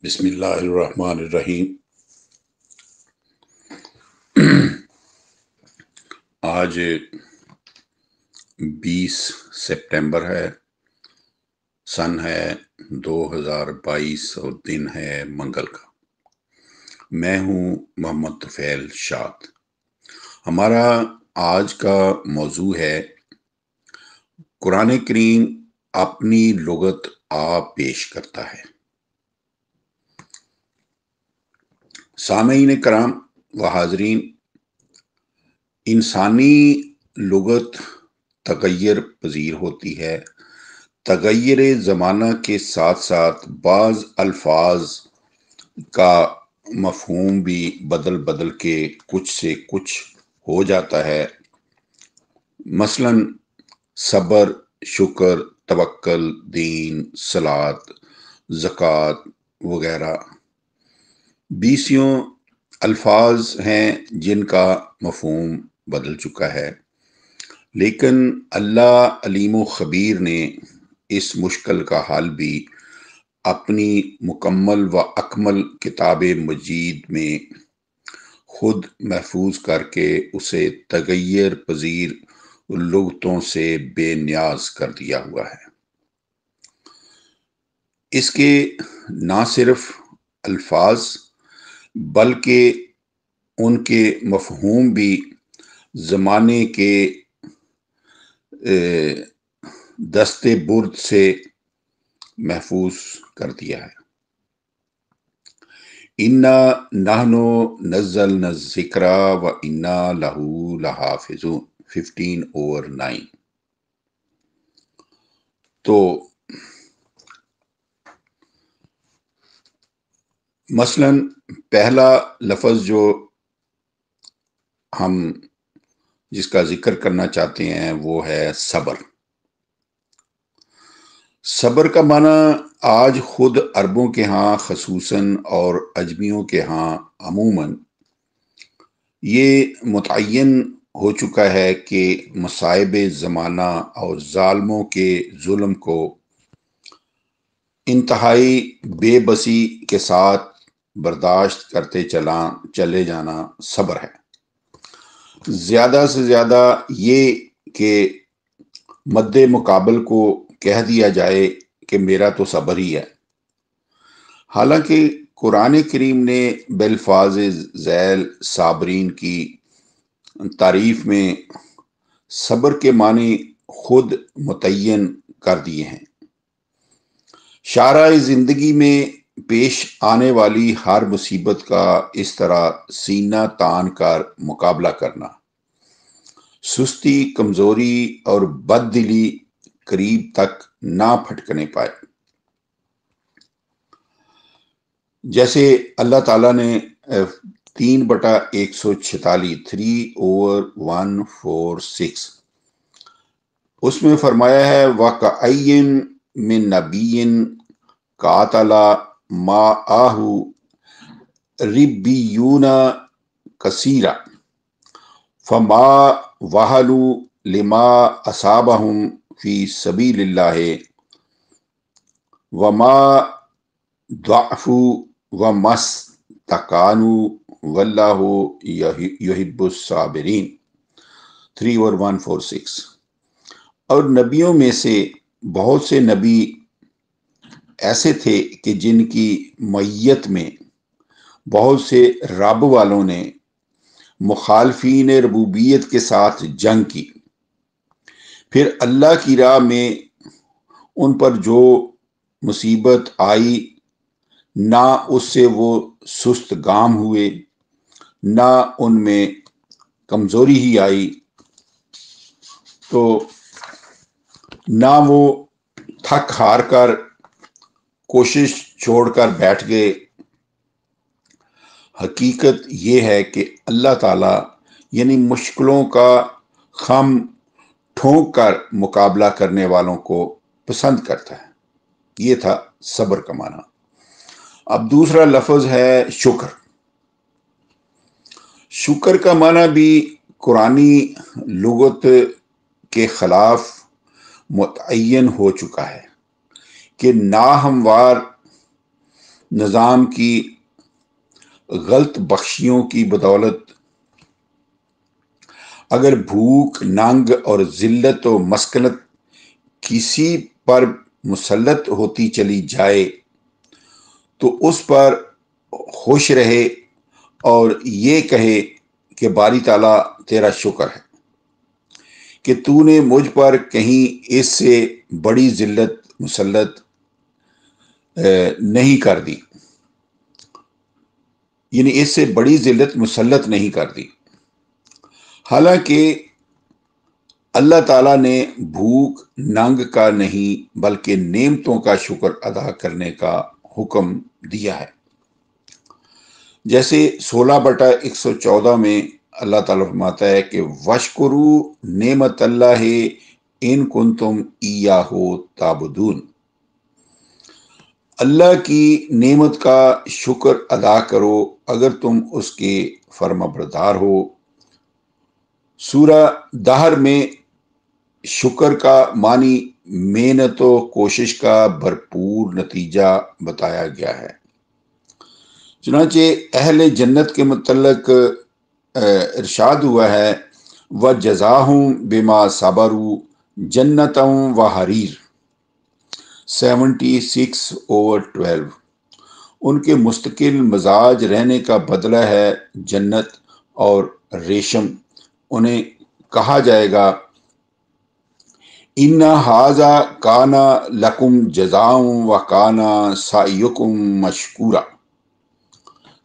بسم اللہ الرحمن الرحیم۔ آج 20 سپٹمبر ہے، سن ہے 2022 اور دن ہے منگل کا۔ میں ہوں محمد طفیل شاد۔ ہمارا آج کا موضوع ہے قرآن کریم اپنی لغت آپ پیش کرتا ہے۔ سامعین کرام و حاضرین، انسانی لغت تغیر پذیر ہوتی ہے۔ تغیر زمانہ کے ساتھ ساتھ بعض الفاظ کا مفہوم بھی بدل بدل کے کچھ سے کچھ ہو جاتا ہے۔ مثلا صبر، شکر، توکل، دین، صلاۃ، زکوٰۃ وغیرہ 20 الفاظ ہیں جن کا مفہوم بدل چکا ہے، لیکن اللہ علیم و خبیر نے اس مشکل کا حل بھی اپنی مکمل و اکمل کتاب مجید میں خود محفوظ کر کے اسے تغیر پذیر لغتوں سے بے نیاز کر دیا ہوا ہے۔ اس کے نہ صرف الفاظ بلکہ ان کے مفہوم بھی زمانے کے دست برد سے محفوظ کر دیا ہے۔ انا نحن نزلنا الذکر و انا لہ لحافظون 15/9۔ تو مثلا پہلا لفظ جو ہم جس کا ذکر کرنا چاہتے ہیں وہ ہے صبر۔ صبر کا معنی آج خود عربوں کے ہاں خصوصاً اور عجمیوں کے ہاں عموماً یہ متعین ہو چکا ہے کہ مصائب زمانہ اور ظالموں کے ظلم کو انتہائی بے بسی کے ساتھ برداشت کرتے چلے جانا صبر ہے۔ زیادہ سے زیادہ یہ کہ مد مقابل کو کہہ دیا جائے کہ میرا تو صبر ہی ہے، حالانکہ قرآن کریم نے بالفاظ ذیل صابرین کی تعریف میں صبر کے معنی خود متعین کر دیے ہیں۔ شارع زندگی میں پیش آنے والی ہر مصیبت کا اس طرح سینہ تان کر مقابلہ کرنا، سستی، کمزوری اور بد دلی قریب تک نہ پھٹکنے پائے۔ جیسے اللہ تعالیٰ نے 3/146 3/146 اس میں فرمایا ہے وَكَأَيٍّ مِّن نَبِيٍّ قَاتَلَ مَعَهُ رِبِّيُّونَ كَثِيرٌ فَمَا وَهَنُوا لِمَا أَصَابَهُمْ فِي سَبِيلِ اللَّهِ وَمَا ضَعُفُوا وَمَا اسْتَكَانُوا وَاللَّهُ يُحِبُّ الصَّابِرِينَ 3/146۔ اور نبیوں میں سے بہت سے نبی ایسے تھے کہ جن کی معیت میں بہت سے رب والوں نے مخالفین ربوبیت کے ساتھ جنگ کی، پھر اللہ کی راہ میں ان پر جو مصیبت آئی نہ اس سے وہ سست گام ہوئے، نہ ان میں کمزوری ہی آئی، تو نہ وہ تھک ہار کر کوشش چھوڑ کر بیٹھ گئے۔ حقیقت یہ ہے کہ اللہ تعالیٰ یعنی مشکلوں کا خم ٹھونک کر مقابلہ کرنے والوں کو پسند کرتا ہے۔ یہ تھا صبر کا معنی۔ اب دوسرا لفظ ہے شکر۔ شکر کا معنی بھی قرآنی لغت کے خلاف متعین ہو چکا ہے کہ ناہموار نظام کی غلط بخشیوں کی بدولت اگر بھوک، ننگ اور ذلت و مسکنت کسی پر مسلط ہوتی چلی جائے تو اس پر خوش رہے اور یہ کہے کہ باری تعالیٰ تیرا شکر ہے کہ تو نے مجھ پر کہیں اس سے بڑی ذلت مسلط نہیں کر دی، یعنی اس سے بڑی ذلت مسلط نہیں کر دی۔ حالانکہ اللہ تعالیٰ نے بھوک ننگ کا نہیں بلکہ نعمتوں کا شکر ادا کرنے کا حکم دیا ہے۔ جیسے 16/114 میں اللہ تعالیٰ فرماتا ہے کہ وَاشْكُرُوا نعمت اللہ ان کنتم ایاہ تعبدون، اللہ کی نعمت کا شکر ادا کرو اگر تم اس کے فرما بردار ہو۔ سورہ دہر میں شکر کا معنی محنت و کوشش کا بھرپور نتیجہ بتایا گیا ہے۔ چنانچہ اہل جنت کے متعلق ارشاد ہوا ہے وَجَزَاهُم بِمَا صَبَرُوا جَنَّةً وَحَرِيرًا 76/12۔ ان کے مستقل مزاج رہنے کا بدلہ ہے جنت اور ریشم۔ انہیں کہا جائے گا اِنَّ هَٰذَا كَانَ لَكُمْ جَزَاءً وَكَانَ سَعْيُكُمْ مَشْكُورًا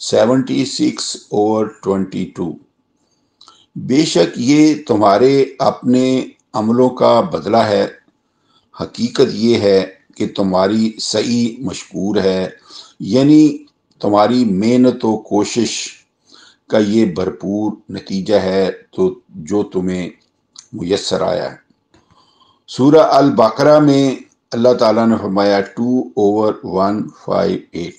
76/22۔ بے شک یہ تمہارے اپنے عملوں کا بدلہ ہے، حقیقت یہ ہے کہ تمہاری سعی مشکور ہے، یعنی تمہاری محنت و کوشش کا یہ بھرپور نتیجہ ہے تو جو تمہیں میسر آیا ہے۔ سورہ البقرہ میں اللہ تعالیٰ نے فرمایا 2/158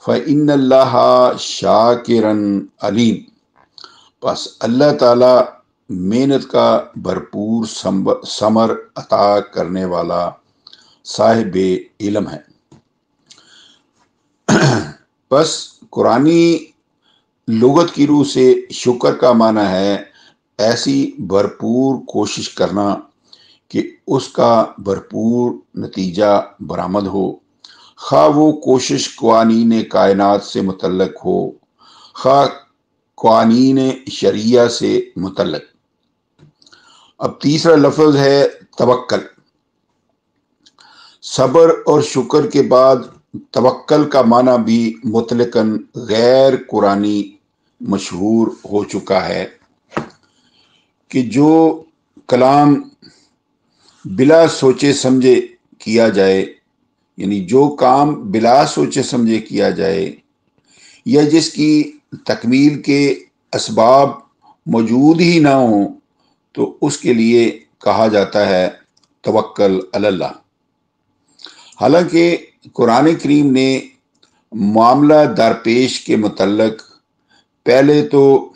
فَإِنَّ اللَّهَ شَاكِرٌ عَلِيمٌ، بس اللہ تعالیٰ محنت کا بھرپور ثمر عطا کرنے والا صاحب علم ہے۔ بس قرآنی لغت کی روح سے شکر کا معنی ہے ایسی بھرپور کوشش کرنا کہ اس کا بھرپور نتیجہ برآمد ہو، خواہ وہ کوشش قوانین کائنات سے متعلق ہو، خواہ قوانین شرعیہ سے متعلق۔ اب تیسرا لفظ ہے توکل۔ صبر اور شکر کے بعد توکل کا معنی بھی مطلقاً غیر قرآنی مشہور ہو چکا ہے کہ جو کلام بلا سوچے سمجھے کیا جائے، یعنی جو کام بلا سوچے سمجھے کیا جائے یا جس کی تکمیل کے اسباب موجود ہی نہ ہوں تو اس کے لیے کہا جاتا ہے توکل علی اللہ۔ حالانکہ قرآن کریم نے معاملہ درپیش کے متعلق پہلے تو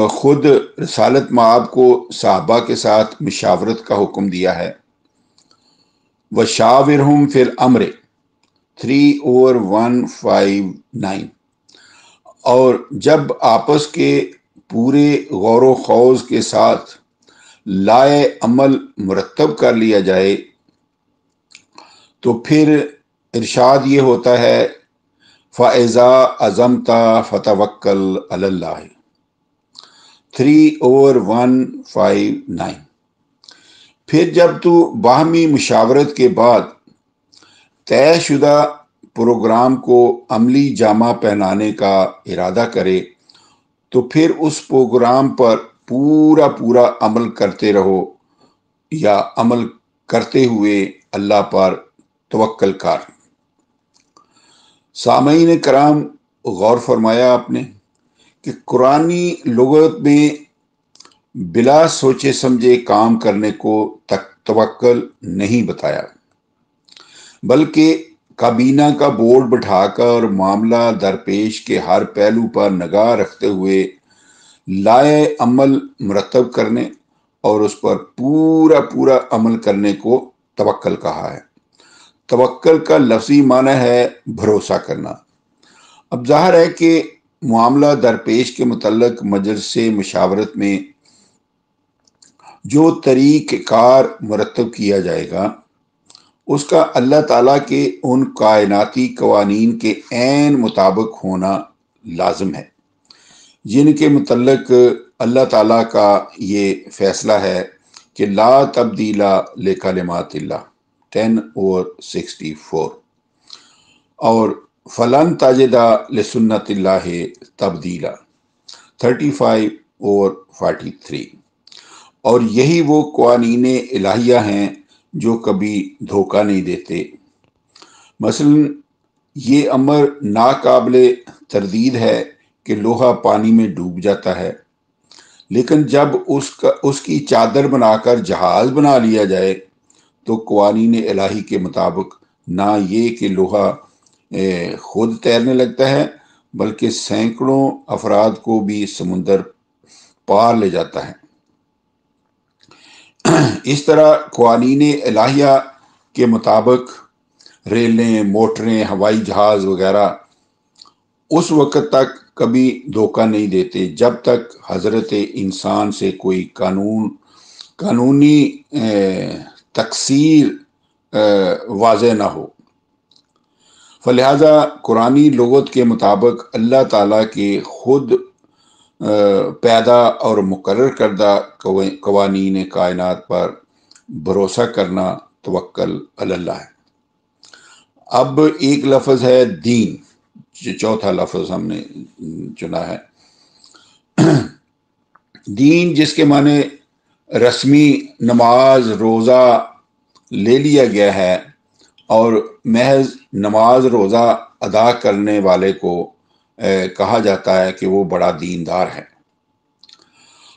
خود رسالت مآب کو صحابہ کے ساتھ مشاورت کا حکم دیا ہے۔ وَشَاوِرْهُمْ فِي الْأَمْرِ 3/159، اور جب آپس کے پورے غور و خوض کے ساتھ لائے عمل مرتب کر لیا جائے تو پھر ارشاد یہ ہوتا ہے فَإِذَا عَزَمْتَ فَتَوَكَّلْ عَلَى اللَّهِ 3/159۔ پھر جب تو باہمی مشاورت کے بعد طے شدہ پروگرام کو عملی جامہ پہنانے کا ارادہ کرے تو پھر اس پروگرام پر پورا عمل کرتے رہو یا عمل کرتے ہوئے اللہ پر توکل کر۔ سامعین کرام، غور فرمایا آپ نے کہ قرآنی لغت میں بلا سوچے سمجھے کام کرنے کو توکل نہیں بتایا، بلکہ کابینہ کا بورڈ بٹھا کر معاملہ درپیش کے ہر پہلو پر نگاہ رکھتے ہوئے لائے عمل مرتب کرنے اور اس پر پورا پورا عمل کرنے کو توکل کہا ہے۔ توکل کا لفظی معنی ہے بھروسہ کرنا۔ اب ظاہر ہے کہ معاملہ درپیش کے متعلق مجلس مشاورت میں جو طریق کار مرتب کیا جائے گا اس کا اللہ تعالیٰ کے ان کائناتی قوانین کے عین مطابق ہونا لازم ہے جن کے متعلق اللہ تعالیٰ کا یہ فیصلہ ہے کہ لا تبدیل لکلمات اللہ 10/64 اور فلن تجد لسنت اللہ تبدیلا 35/43 اور یہی وہ قوانین الہیہ ہیں جو کبھی دھوکہ نہیں دیتے۔ مثلا یہ امر ناقابل تردید ہے کہ لوہا پانی میں ڈوب جاتا ہے، لیکن جب اس کی چادر بنا کر جہاز بنا لیا جائے تو قوانین الہی کے مطابق نہ یہ کہ لوہا خود تیرنے لگتا ہے بلکہ سینکڑوں افراد کو بھی سمندر پار لے جاتا ہے۔ اس طرح قوانین الہیہ کے مطابق ریلیں، موٹریں، ہوائی جہاز وغیرہ اس وقت تک کبھی دھوکہ نہیں دیتے جب تک حضرت انسان سے کوئی قانونی تقصیر واضح نہ ہو۔ فلہذا قرآنی لغت کے مطابق اللہ تعالیٰ کے خود پیدا اور مقرر کردہ قوانین کائنات پر بھروسہ کرنا توکل علی اللہ ہے۔ اب ایک لفظ ہے دین، جو چوتھا لفظ ہم نے چنا ہے۔ دین جس کے معنی رسمی نماز روزہ لے لیا گیا ہے اور محض نماز روزہ ادا کرنے والے کو کہا جاتا ہے کہ وہ بڑا دیندار ہے،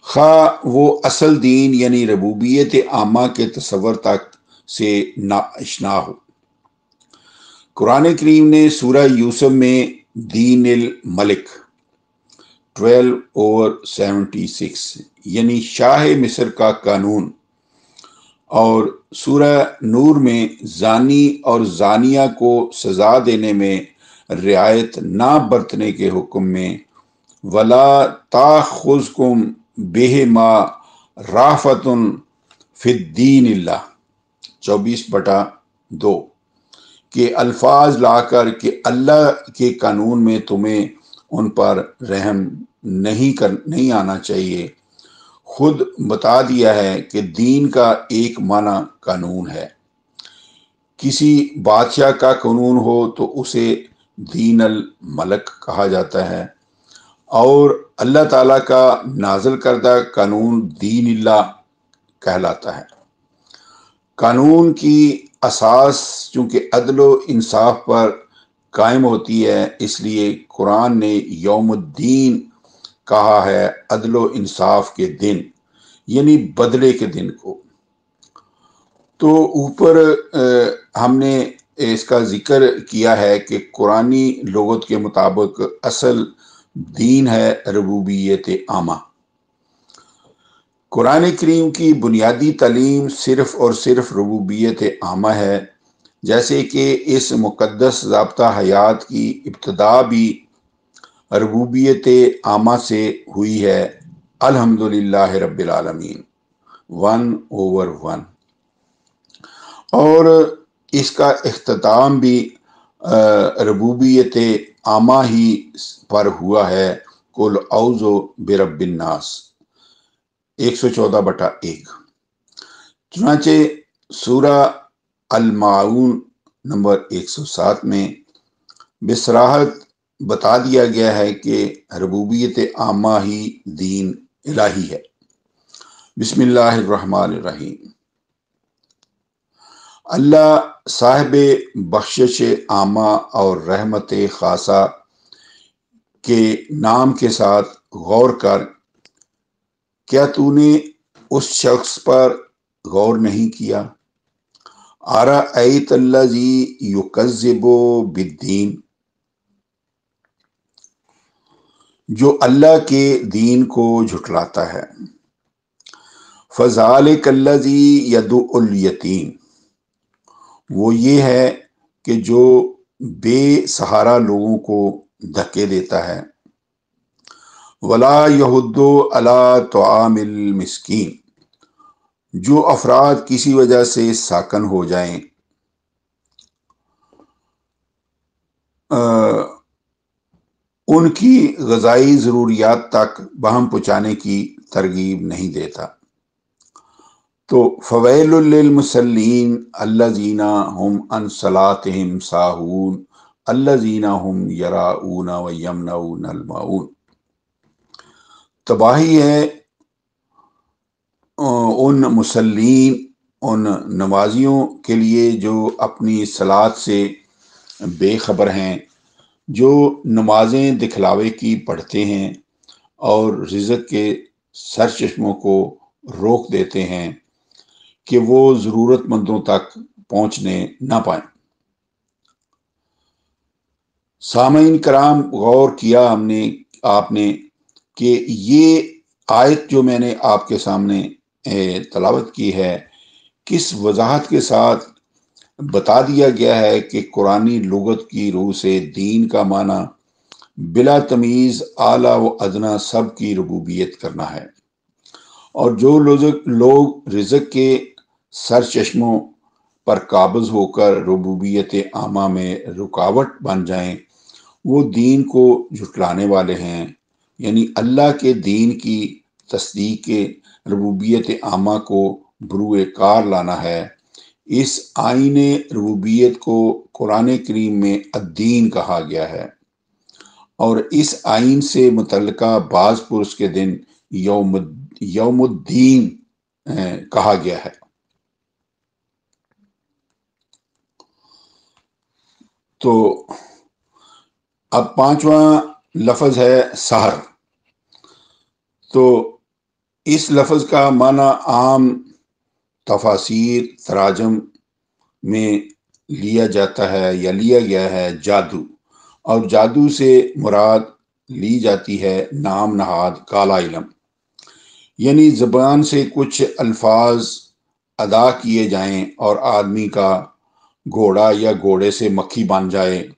خواہ وہ اصل دین یعنی ربوبیت عامہ کے تصور تک سے ناآشنا ہو۔ قرآن کریم نے سورہ یوسف میں دین الملک 12/76 یعنی شاہ مصر کا قانون، اور سورہ نور میں زانی اور زانیہ کو سزا دینے میں رعایت نہ برتنے کے حکم میں وَلَا تَأْخُذْكُمْ بِهِمَا رَأْفَةٌ فِي الدِّینِ اللہ 24/2 کہ الفاظ لا کر کہ اللہ کے قانون میں تمہیں ان پر رحم نہیں آنا چاہیے، خود بتا دیا ہے کہ دین کا ایک معنی قانون ہے۔ کسی بادشاہ کا قانون ہو تو اسے دین الملک کہا جاتا ہے، اور اللہ تعالیٰ کا نازل کردہ قانون دین اللہ کہلاتا ہے۔ قانون کی اساس چونکہ عدل و انصاف پر قائم ہوتی ہے، اس لیے قرآن نے یوم الدین کہا ہے، عدل و انصاف کے دن یعنی بدلے کے دن کو۔ تو اوپر ہم نے اس کا ذکر کیا ہے کہ قرآنی لغت کے مطابق اصل دین ہے ربوبیت عامہ۔ قرآن کریم کی بنیادی تعلیم صرف اور صرف ربوبیت عامہ ہے، جیسے کہ اس مقدس ضابطہ حیات کی ابتدا بھی ربوبیت عامہ سے ہوئی ہے۔ الحمدللہ رب العالمین 1/1 اور اس کا اختتام بھی ربوبیت عامہ ہی پر ہوا ہے۔ قل اعوذ برب الناس 114/1۔ چنانچہ سورہ الماعون نمبر 107 میں بصراحت بتا دیا گیا ہے کہ ربوبیت عامہ ہی دین الہی ہے۔ بسم اللہ الرحمن الرحیم۔ اللہ صاحب بخشش عامہ اور رحمت خاصہ کے نام کے ساتھ غور کر، کیا تو نے اس شخص پر غور نہیں کیا؟ ارأیت الذی یکذب بالدین، جو اللہ کے دین کو جھٹلاتا ہے۔ فَذَلِكَ الَّذِي يَدُعُّ الْيَتِيمَ، وہ یہ ہے کہ جو بے سہارا لوگوں کو دھکے دیتا ہے، وَلَا يَحُضُّ عَلَىٰ طَعَامِ الْمِسْكِينِ، جو افراد کسی وجہ سے ساکن ہو جائیں ان کی غذائی ضروریات تک بہم پہنچانے کی ترغیب نہیں دیتا۔ تو فویل للمصلین الذین هم عن صلاتهم ساہون الذین هم یراؤون ویمنعون الماعون، تباہی ہے ان مصلین، ان نمازیوں کے لیے جو اپنی صلات سے بے خبر ہیں، جو نمازیں دکھلاوے کی پڑھتے ہیں اور رزق کے سرچشموں کو روک دیتے ہیں کہ وہ ضرورت مندوں تک پہنچنے نہ پائیں۔ سامعین کرام، غور کیا آپ نے کہ یہ آیت جو میں نے آپ کے سامنے تلاوت کی ہے، کس وضاحت کے ساتھ بتا دیا گیا ہے کہ قرآنی لغت کی روح سے دین کا معنی بلا تمیز اعلیٰ و ادنا سب کی ربوبیت کرنا ہے، اور جو لوگ رزق کے سرچشموں پر قابض ہو کر ربوبیت عامہ میں رکاوٹ بن جائیں، وہ دین کو جھٹلانے والے ہیں، یعنی اللہ کے دین کی تصدیق کے ربوبیت عامہ کو بروئے کار لانا ہے۔ اس آئین ربوبیت کو قرآن کریم میں الدین کہا گیا ہے، اور اس آئین سے متعلقہ بعض پرس کے دن یوم الدین کہا گیا ہے۔ تو اب پانچواں لفظ ہے سحر۔ تو اس لفظ کا معنی عام تفاسیر تراجم میں لیا جاتا ہے یا لیا گیا ہے جادو، اور جادو سے مراد لی جاتی ہے نام نہاد کالا علم، یعنی زبان سے کچھ الفاظ ادا کیے جائیں اور آدمی کا گھوڑا یا گھوڑے سے مکھی بن جائے۔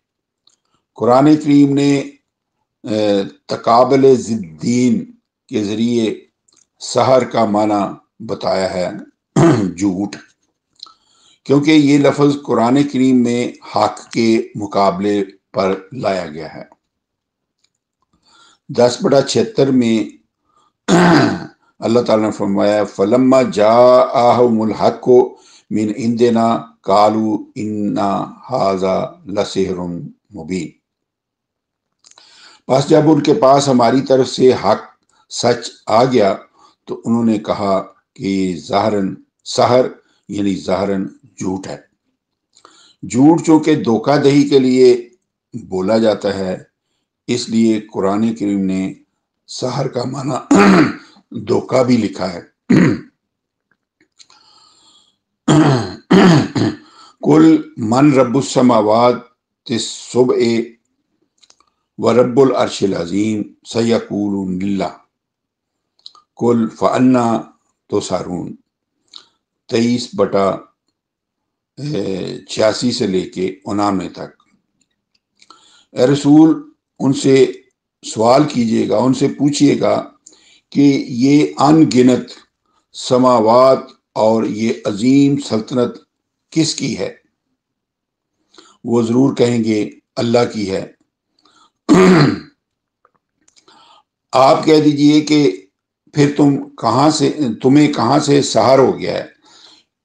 قرآن کریم نے تقابل ضدین کے ذریعے سحر کا معنی بتایا ہے جھوٹ، کیونکہ یہ لفظ قرآن کریم میں حق کے مقابلے پر لایا گیا ہے۔ 10/76 میں اللہ تعالیٰ نے فرمایا فَلَمَّا جَاءَهُمُ الْحَقُّ مِنْ عِنْدِنَا قَالُوا إِنَّ هَٰذَا لَسِحْرٌ مُبِينٌ، پس جب ان کے پاس ہماری طرف سے حق سچ آ گیا تو انہوں نے کہا کہ ظاہراً سحر یعنی ظاہراً جھوٹ ہے۔ جھوٹ چونکہ دھوکہ دہی کے لیے بولا جاتا ہے، اس لیے قرآن کریم نے سحر کا معنی دھوکہ بھی لکھا ہے۔ قل من رب السماوات السبع ورب العرش العظیم سیقولون للہ قل فأنا تسحرون، 23/86 سے لے کے 99 تک۔ اے رسول، ان سے سوال کیجیے گا، ان سے پوچھیے گا کہ یہ ان گنت سماوات اور یہ عظیم سلطنت کس کی ہے؟ وہ ضرور کہیں گے اللہ کی ہے۔ آپ کہہ دیجئے کہ پھر تمہیں کہاں سے سحر ہو گیا ہے،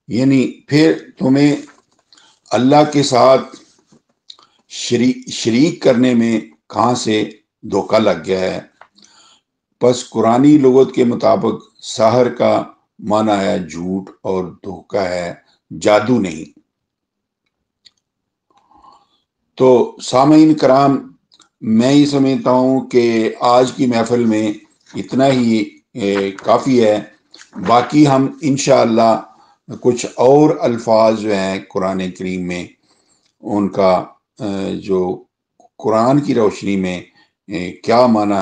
یعنی پھر تمہیں اللہ کے ساتھ شریک کرنے میں کہاں سے دھوکہ لگ گیا ہے۔ پس قرآنی لغت کے مطابق سحر کا معنی ہے جھوٹ اور دھوکہ ہے، جادو نہیں۔ تو سامعین کرام، میں یہ سمجھتا ہوں کہ آج کی محفل میں اتنا ہی کافی ہے۔ باقی ہم انشاءاللہ کچھ اور الفاظ جو ہیں قرآن کریم میں، ان کا جو قرآن کی روشنی میں کیا معنی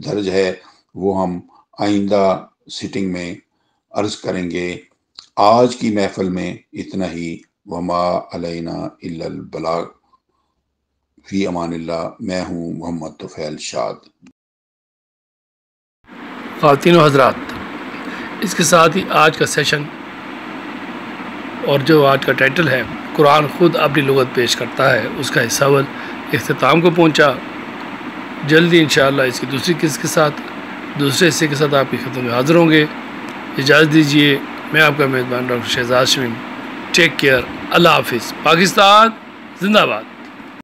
درج ہے، وہ ہم آئندہ سٹنگ میں عرض کریں گے۔ آج کی محفل میں اتنا ہی۔ وما علینا الا البلاغ۔ فی امان اللہ۔ میں ہوں محمد طفیل شاد۔ خواتین و حضرات، اس کے ساتھ ہی آج کا سیشن اور جو آج کا ٹائٹل ہے قرآن خود اپنی لغت پیش کرتا ہے، اس کا حصہ اول اختتام کو پہنچا۔ جلدی انشاءاللہ اس کی دوسری قسط کے ساتھ، دوسرے حصے کے ساتھ آپ کی خدمت میں حاضر ہوں گے۔ اجازت دیجیے، میں آپ کا میزبان doctor Shahzad Shamim. Take care. اللہ حافظ۔ پاکستان زندہ باد۔